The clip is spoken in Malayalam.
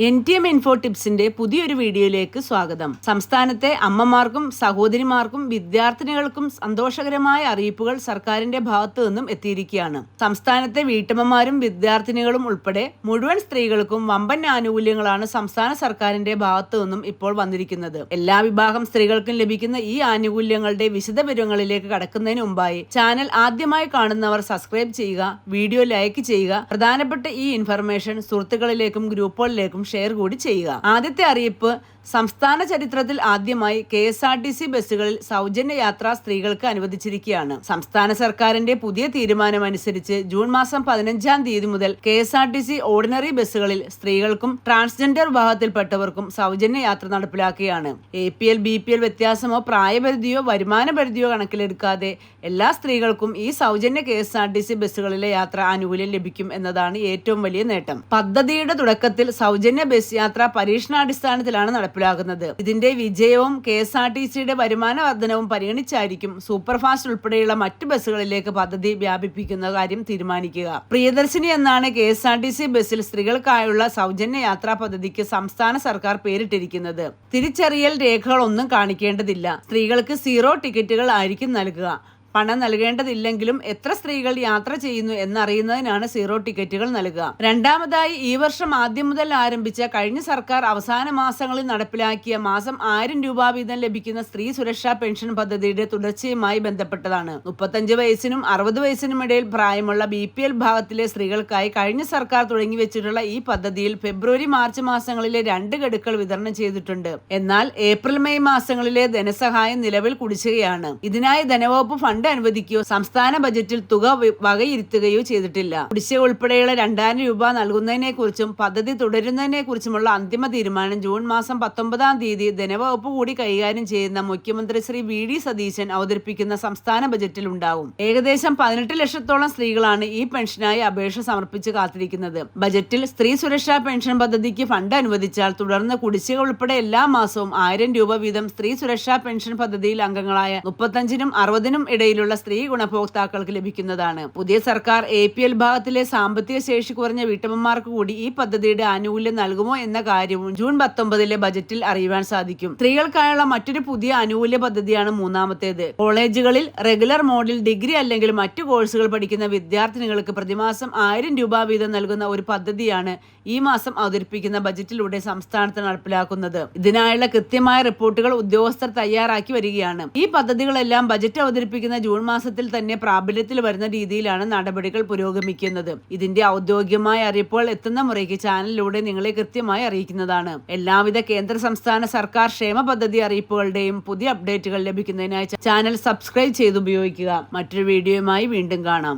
NTM ഇൻഫോ ടിപ്സിന്റെ പുതിയൊരു വീഡിയോയിലേക്ക് സ്വാഗതം. സംസ്ഥാനത്തെ അമ്മമാർക്കും സഹോദരിമാർക്കും വിദ്യാർത്ഥിനികൾക്കും സന്തോഷകരമായ അറിയിപ്പുകൾ സർക്കാരിന്റെ ഭാഗത്തു നിന്നും എത്തിയിരിക്കുകയാണ്. സംസ്ഥാനത്തെ വീട്ടമ്മമാരും വിദ്യാർത്ഥിനികളും ഉൾപ്പെടെ മുഴുവൻ സ്ത്രീകൾക്കും വമ്പൻ ആനുകൂല്യങ്ങളാണ് സംസ്ഥാന സർക്കാരിന്റെ ഭാഗത്തു നിന്നും ഇപ്പോൾ വന്നിരിക്കുന്നത്. എല്ലാ വിഭാഗം സ്ത്രീകൾക്കും ലഭിക്കുന്ന ഈ ആനുകൂല്യങ്ങളുടെ വിശദവിവരങ്ങളിലേക്ക് കടക്കുന്നതിന് മുമ്പായി ചാനൽ ആദ്യമായി കാണുന്നവർ സബ്സ്ക്രൈബ് ചെയ്യുക, വീഡിയോ ലൈക്ക് ചെയ്യുക, പ്രധാനപ്പെട്ട ഈ ഇൻഫർമേഷൻ സുഹൃത്തുക്കളിലേക്കും ഗ്രൂപ്പുകളിലേക്കും ഷെയർ കൂടി ചെയ്യുക. ആദ്യത്തെ അറിയിപ്പ്, സംസ്ഥാന ചരിത്രത്തിൽ ആദ്യമായി KSRTC ബസ്സുകളിൽ സൗജന്യ യാത്ര സ്ത്രീകൾക്ക് അനുവദിച്ചിരിക്കുകയാണ്. സംസ്ഥാന സർക്കാരിന്റെ പുതിയ തീരുമാനമനുസരിച്ച് ജൂൺ മാസം 15-ാം തീയതി മുതൽ KSRTC ഓർഡിനറി ബസ്സുകളിൽ സ്ത്രീകൾക്കും ട്രാൻസ്ജെൻഡർ വിഭാഗത്തിൽപ്പെട്ടവർക്കും സൗജന്യ യാത്ര നടപ്പിലാക്കുകയാണ്. APL BPL വ്യത്യാസമോ പ്രായപരിധിയോ വരുമാന പരിധിയോ കണക്കിലെടുക്കാതെ എല്ലാ സ്ത്രീകൾക്കും ഈ സൗജന്യ KSRTC ബസ്സുകളിലെ യാത്ര ആനുകൂല്യം ലഭിക്കും എന്നതാണ് ഏറ്റവും വലിയ നേട്ടം. പദ്ധതിയുടെ തുടക്കത്തിൽ സൗജന്യ ബസ് യാത്ര പരീക്ഷണാടിസ്ഥാനത്തിലാണ് നടപ്പിലാക്കുന്നത്. ഇതിന്റെ വിജയവും KSRTCയുടെ വരുമാന വർധനവും പരിഗണിച്ചായിരിക്കും സൂപ്പർഫാസ്റ്റ് ഉൾപ്പെടെയുള്ള മറ്റു ബസ്സുകളിലേക്ക് പദ്ധതി വ്യാപിപ്പിക്കുന്ന കാര്യം തീരുമാനിക്കുക. പ്രിയദർശിനി എന്നാണ് KSRTC ബസ്സിൽ സ്ത്രീകൾക്കായുള്ള സൗജന്യ യാത്രാ പദ്ധതിക്ക് സംസ്ഥാന സർക്കാർ പേരിട്ടിരിക്കുന്നത്. തിരിച്ചറിയൽ രേഖകളൊന്നും കാണിക്കേണ്ടതില്ല. സ്ത്രീകൾക്ക് 0 ടിക്കറ്റുകൾ ആയിരിക്കും നൽകുക. പണം നൽകേണ്ടതില്ലെങ്കിലും എത്ര സ്ത്രീകൾ യാത്ര ചെയ്യുന്നു എന്നറിയുന്നതിനാണ് 0 ടിക്കറ്റുകൾ നൽകുക. രണ്ടാമതായി, ഈ വർഷം ആദ്യം മുതൽ ആരംഭിച്ച കഴിഞ്ഞ സർക്കാർ അവസാന മാസങ്ങളിൽ നടപ്പിലാക്കിയ മാസം 1000 രൂപ വീതം ലഭിക്കുന്ന സ്ത്രീ സുരക്ഷാ പെൻഷൻ പദ്ധതിയുടെ തുടർച്ചയുമായി ബന്ധപ്പെട്ടതാണ്. 35 വയസ്സിനും 60 വയസ്സിനും ഇടയിൽ പ്രായമുള്ള BPL വിഭാഗത്തിലെ സ്ത്രീകൾക്കായി കഴിഞ്ഞ സർക്കാർ തുടങ്ങി വെച്ചിട്ടുള്ള ഈ പദ്ധതിയിൽ ഫെബ്രുവരി മാർച്ച് മാസങ്ങളിലെ 2 ഗഡുക്കൾ വിതരണം ചെയ്തിട്ടുണ്ട്. എന്നാൽ ഏപ്രിൽ മെയ് മാസങ്ങളിലെ ധനസഹായം നിലവിൽ കുടിശ്ശികയാണ്. ഇതിനായി ധനവകുപ്പ് ഫണ്ട് അനുവദിക്കുകയോ സംസ്ഥാന ബജറ്റിൽ തുക വകയിരുത്തുകയോ ചെയ്തിട്ടില്ല. കുടിശ്ശിക ഉൾപ്പെടെയുള്ള 2000 രൂപ നൽകുന്നതിനെ കുറിച്ചും പദ്ധതി തുടരുന്നതിനെ കുറിച്ചുമുള്ള അന്തിമ തീരുമാനം ജൂൺ മാസം 19-ാം തീയതി ധനവകുപ്പ് കൂടി കൈകാര്യം ചെയ്യുന്ന മുഖ്യമന്ത്രി ശ്രീ VD സതീശൻ അവതരിപ്പിക്കുന്ന സംസ്ഥാന ബജറ്റിൽ ഉണ്ടാവും. ഏകദേശം 18 ലക്ഷത്തോളം സ്ത്രീകളാണ് ഈ പെൻഷനായി അപേക്ഷ സമർപ്പിച്ച് കാത്തിരിക്കുന്നത്. ബജറ്റിൽ സ്ത്രീ സുരക്ഷാ പെൻഷൻ പദ്ധതിക്ക് ഫണ്ട് അനുവദിച്ചാൽ തുടർന്ന് കുടിശ്ശിക ഉൾപ്പെടെ എല്ലാ മാസവും 1000 രൂപ വീതം സ്ത്രീ സുരക്ഷാ പെൻഷൻ പദ്ധതിയിൽ അംഗങ്ങളായ 35-നും 60-നും ഇടയിലുള്ള സ്ത്രീ ഗുണഭോക്താക്കൾക്ക് ലഭിക്കുന്നതാണ്. പുതിയ സർക്കാർ APL വിഭാഗത്തിലെ സാമ്പത്തിക ശേഷി കുറഞ്ഞ വീട്ടമ്മമാർക്ക് കൂടി ഈ പദ്ധതിയുടെ ആനുകൂല്യം നൽകുമോ എന്ന കാര്യവും ജൂൺ 19-ലെ ബജറ്റിൽ അറിയുവാൻ സാധിക്കും. സ്ത്രീകൾക്കായുള്ള മറ്റൊരു പുതിയ ആനുകൂല്യ പദ്ധതിയാണ് മൂന്നാമത്തേത്. കോളേജുകളിൽ റെഗുലർ മോഡിൽ ഡിഗ്രി അല്ലെങ്കിൽ മറ്റു കോഴ്സുകൾ പഠിക്കുന്ന വിദ്യാർത്ഥിനികൾക്ക് പ്രതിമാസം 1000 രൂപ വീതം നൽകുന്ന ഒരു പദ്ധതിയാണ് ഈ മാസം അവതരിപ്പിക്കുന്ന ബജറ്റിലൂടെ സംസ്ഥാനത്ത് നടപ്പിലാക്കുന്നത്. ഇതിനായുള്ള കൃത്യമായ റിപ്പോർട്ടുകൾ ഉദ്യോഗസ്ഥർ തയ്യാറാക്കി വരികയാണ്. ഈ പദ്ധതികളെല്ലാം ബജറ്റ് അവതരിപ്പിക്കുന്ന ജൂൺ മാസത്തിൽ തന്നെ പ്രാബല്യത്തിൽ വരുന്ന രീതിയിലാണ് നടപടികൾ പുരോഗമിക്കുന്നത്. ഇതിന്റെ ഔദ്യോഗികമായ അറിയിപ്പുകൾ എത്തുന്ന മുറയ്ക്ക് ചാനലിലൂടെ നിങ്ങളെ കൃത്യമായി അറിയിക്കുന്നതാണ്. എല്ലാവിധ കേന്ദ്ര സംസ്ഥാന സർക്കാർ ക്ഷേമ പദ്ധതി അറിയിപ്പുകളുടെയും പുതിയ അപ്ഡേറ്റുകൾ ലഭിക്കുന്നതിനായി ചാനൽ സബ്സ്ക്രൈബ് ചെയ്ത് ഉപയോഗിക്കുക. മറ്റൊരു വീഡിയോയുമായി വീണ്ടും കാണാം.